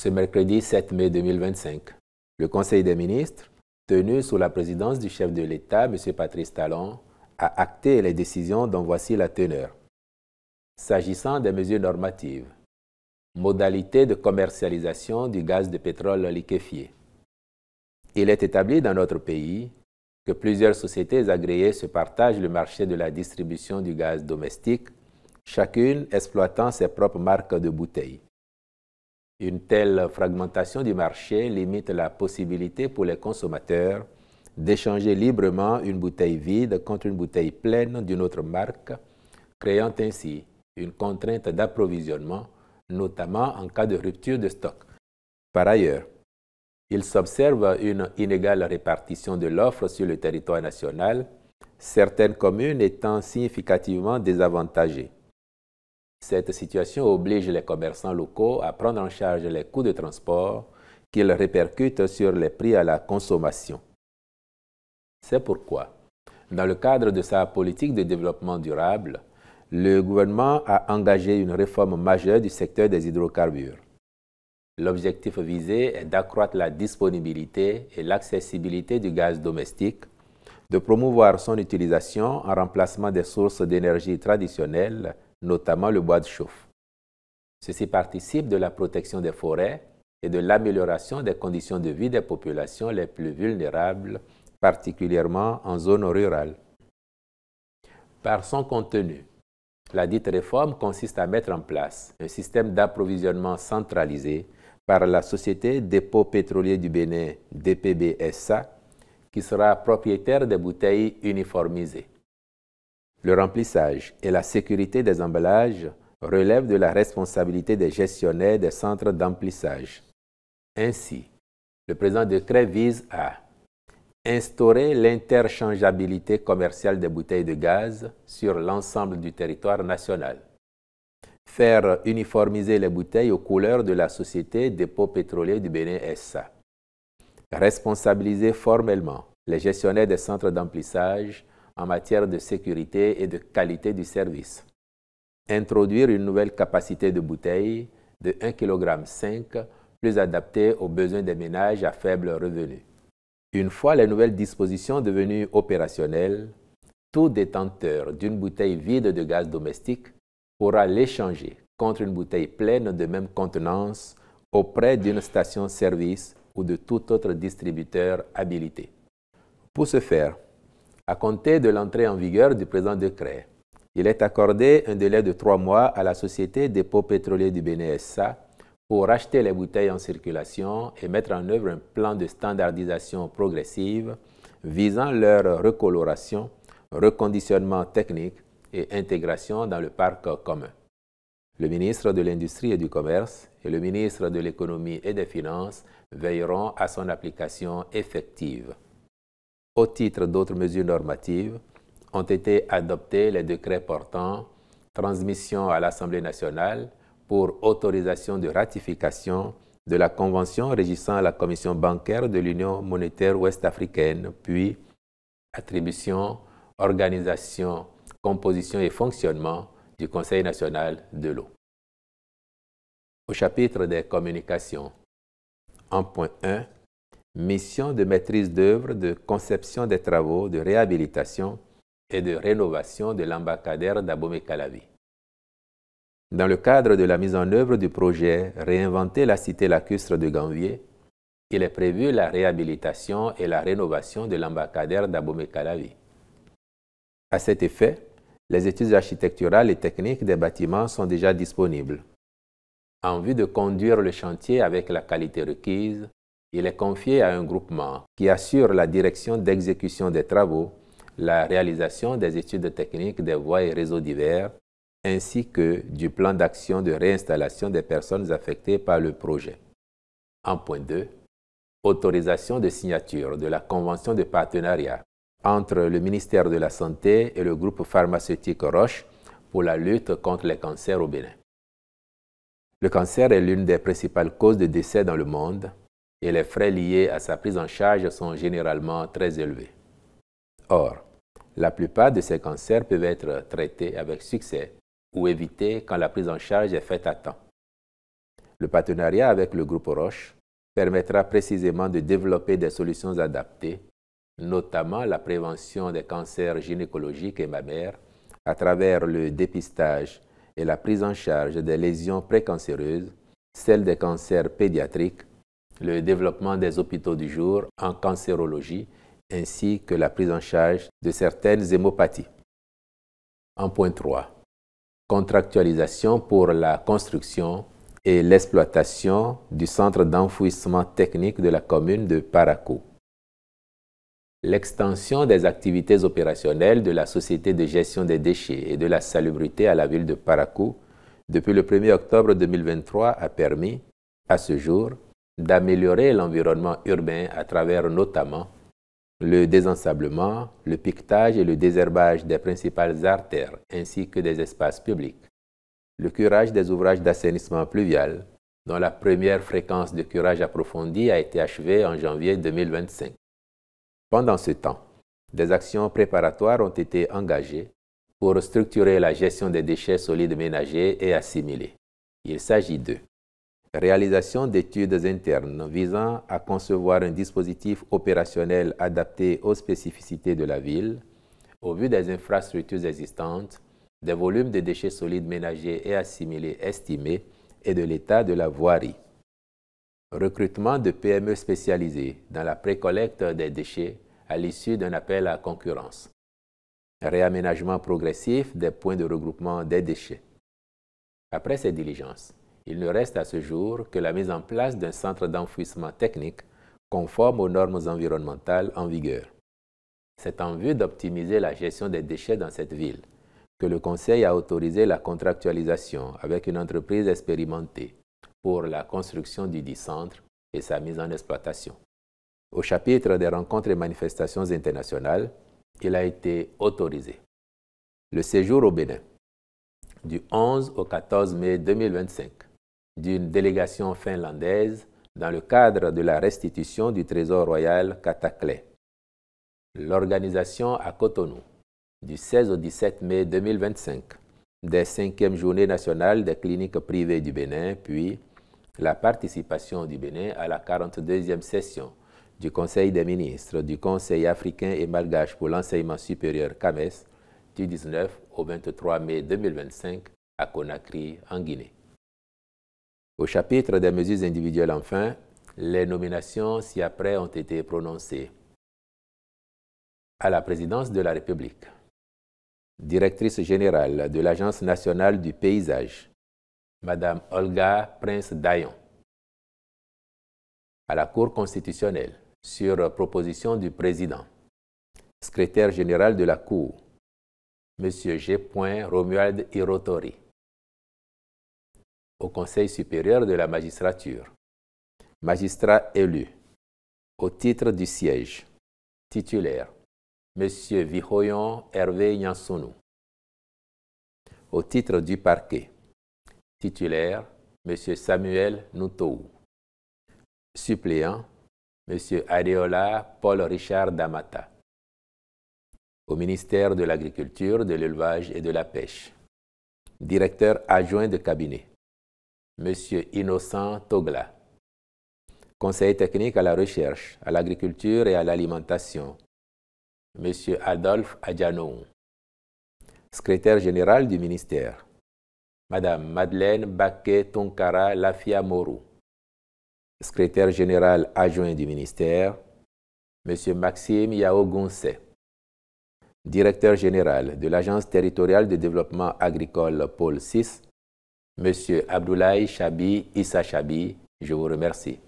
Ce mercredi 7 mai 2025, le Conseil des ministres, tenu sous la présidence du chef de l'État, M. Patrice Talon, a acté les décisions dont voici la teneur. S'agissant des mesures normatives, modalité de commercialisation du gaz de pétrole liquéfié. Il est établi dans notre pays que plusieurs sociétés agréées se partagent le marché de la distribution du gaz domestique, chacune exploitant ses propres marques de bouteilles. Une telle fragmentation du marché limite la possibilité pour les consommateurs d'échanger librement une bouteille vide contre une bouteille pleine d'une autre marque, créant ainsi une contrainte d'approvisionnement, notamment en cas de rupture de stock. Par ailleurs, il s'observe une inégale répartition de l'offre sur le territoire national, certaines communes étant significativement désavantagées. Cette situation oblige les commerçants locaux à prendre en charge les coûts de transport qu'ils répercutent sur les prix à la consommation. C'est pourquoi, dans le cadre de sa politique de développement durable, le gouvernement a engagé une réforme majeure du secteur des hydrocarbures. L'objectif visé est d'accroître la disponibilité et l'accessibilité du gaz domestique, de promouvoir son utilisation en remplacement des sources d'énergie traditionnelles, notamment le bois de chauffe. Ceci participe de la protection des forêts et de l'amélioration des conditions de vie des populations les plus vulnérables, particulièrement en zone rurale. Par son contenu, la dite réforme consiste à mettre en place un système d'approvisionnement centralisé par la Société Dépôt Pétrolier du Bénin, DPB-SA, qui sera propriétaire des bouteilles uniformisées. Le remplissage et la sécurité des emballages relèvent de la responsabilité des gestionnaires des centres d'emplissage. Ainsi, le présent décret vise à instaurer l'interchangeabilité commerciale des bouteilles de gaz sur l'ensemble du territoire national. Faire uniformiser les bouteilles aux couleurs de la Société Dépôt Pétrolier du Bénin SA. Responsabiliser formellement les gestionnaires des centres d'emplissage en matière de sécurité et de qualité du service. Introduire une nouvelle capacité de bouteilles de 1,5 kg plus adaptée aux besoins des ménages à faible revenu. Une fois les nouvelles dispositions devenues opérationnelles, tout détenteur d'une bouteille vide de gaz domestique pourra l'échanger contre une bouteille pleine de même contenance auprès d'une station-service ou de tout autre distributeur habilité. Pour ce faire, à compter de l'entrée en vigueur du présent décret, il est accordé un délai de 3 mois à la Société Dépôt Pétrolier du Bénin SA pour racheter les bouteilles en circulation et mettre en œuvre un plan de standardisation progressive visant leur recoloration, reconditionnement technique et intégration dans le parc commun. Le ministre de l'Industrie et du Commerce et le ministre de l'Économie et des Finances veilleront à son application effective. Au titre d'autres mesures normatives, ont été adoptés les décrets portant transmission à l'Assemblée nationale pour autorisation de ratification de la Convention régissant la Commission bancaire de l'Union monétaire ouest-africaine, puis attribution, organisation, composition et fonctionnement du Conseil national de l'eau. Au chapitre des communications, en point 1, mission de maîtrise d'œuvre de conception des travaux de réhabilitation et de rénovation de l'embarcadère d'Abomey-Calavi. Dans le cadre de la mise en œuvre du projet Réinventer la cité lacustre de Ganvier, il est prévu la réhabilitation et la rénovation de l'embarcadère d'Abomey-Calavi. À cet effet, les études architecturales et techniques des bâtiments sont déjà disponibles. En vue de conduire le chantier avec la qualité requise, il est confié à un groupement qui assure la direction d'exécution des travaux, la réalisation des études techniques des voies et réseaux divers, ainsi que du plan d'action de réinstallation des personnes affectées par le projet. En point 2, autorisation de signature de la convention de partenariat entre le ministère de la Santé et le groupe pharmaceutique Roche pour la lutte contre les cancers au Bénin. Le cancer est l'une des principales causes de décès dans le monde et les frais liés à sa prise en charge sont généralement très élevés. Or, la plupart de ces cancers peuvent être traités avec succès ou évités quand la prise en charge est faite à temps. Le partenariat avec le groupe Roche permettra précisément de développer des solutions adaptées, notamment la prévention des cancers gynécologiques et mammaires à travers le dépistage et la prise en charge des lésions précancéreuses, celle des cancers pédiatriques, le développement des hôpitaux du jour en cancérologie, ainsi que la prise en charge de certaines hémopathies. En point 3. Contractualisation pour la construction et l'exploitation du centre d'enfouissement technique de la commune de Parakou. L'extension des activités opérationnelles de la Société de gestion des déchets et de la salubrité à la ville de Parakou depuis le 1er octobre 2023 a permis, à ce jour, d'améliorer l'environnement urbain à travers notamment le désensablement, le piquetage et le désherbage des principales artères ainsi que des espaces publics, le curage des ouvrages d'assainissement pluvial, dont la première fréquence de curage approfondi a été achevée en janvier 2025. Pendant ce temps, des actions préparatoires ont été engagées pour structurer la gestion des déchets solides ménagers et assimilés. Il s'agit de réalisation d'études internes visant à concevoir un dispositif opérationnel adapté aux spécificités de la ville, au vu des infrastructures existantes, des volumes de déchets solides ménagers et assimilés estimés et de l'état de la voirie. Recrutement de PME spécialisées dans la précollecte des déchets à l'issue d'un appel à concurrence. Réaménagement progressif des points de regroupement des déchets. Après ces diligences, il ne reste à ce jour que la mise en place d'un centre d'enfouissement technique conforme aux normes environnementales en vigueur. C'est en vue d'optimiser la gestion des déchets dans cette ville que le Conseil a autorisé la contractualisation avec une entreprise expérimentée pour la construction du dit centre et sa mise en exploitation. Au chapitre des rencontres et manifestations internationales, il a été autorisé le séjour au Bénin du 11 au 14 mai 2025 d'une délégation finlandaise dans le cadre de la restitution du trésor royal Katakle. L'organisation à Cotonou du 16 au 17 mai 2025 des 5e journées nationales des cliniques privées du Bénin, puis la participation du Bénin à la 42e session du Conseil des ministres du Conseil africain et malgache pour l'enseignement supérieur CAMES du 19 au 23 mai 2025 à Conakry, en Guinée. Au chapitre des mesures individuelles, enfin, les nominations ci-après ont été prononcées. À la présidence de la République, directrice générale de l'Agence nationale du paysage, Madame Olga Prince-Daillon. À la Cour constitutionnelle, sur proposition du président, secrétaire général de la Cour, M. G. Romuald Irotori. Au Conseil supérieur de la magistrature, magistrat élu, au titre du siège, titulaire, M. Vihoyon Hervé Nyansounou. Au titre du parquet, titulaire, M. Samuel Noutou. Suppléant, M. Adeola Paul-Richard Damata. Au ministère de l'Agriculture, de l'Élevage et de la Pêche. Directeur adjoint de cabinet, M. Innocent Togla. Conseiller technique à la recherche, à l'agriculture et à l'alimentation, M. Adolphe Adjanou. Secrétaire général du ministère, Mme Madeleine Baké-Tonkara Lafia Morou. Secrétaire général adjoint du ministère, M. Maxime Yaogunse. Directeur général de l'Agence territoriale de développement agricole Pôle 6, M. Abdoulaye Chabi Issa Chabi, je vous remercie.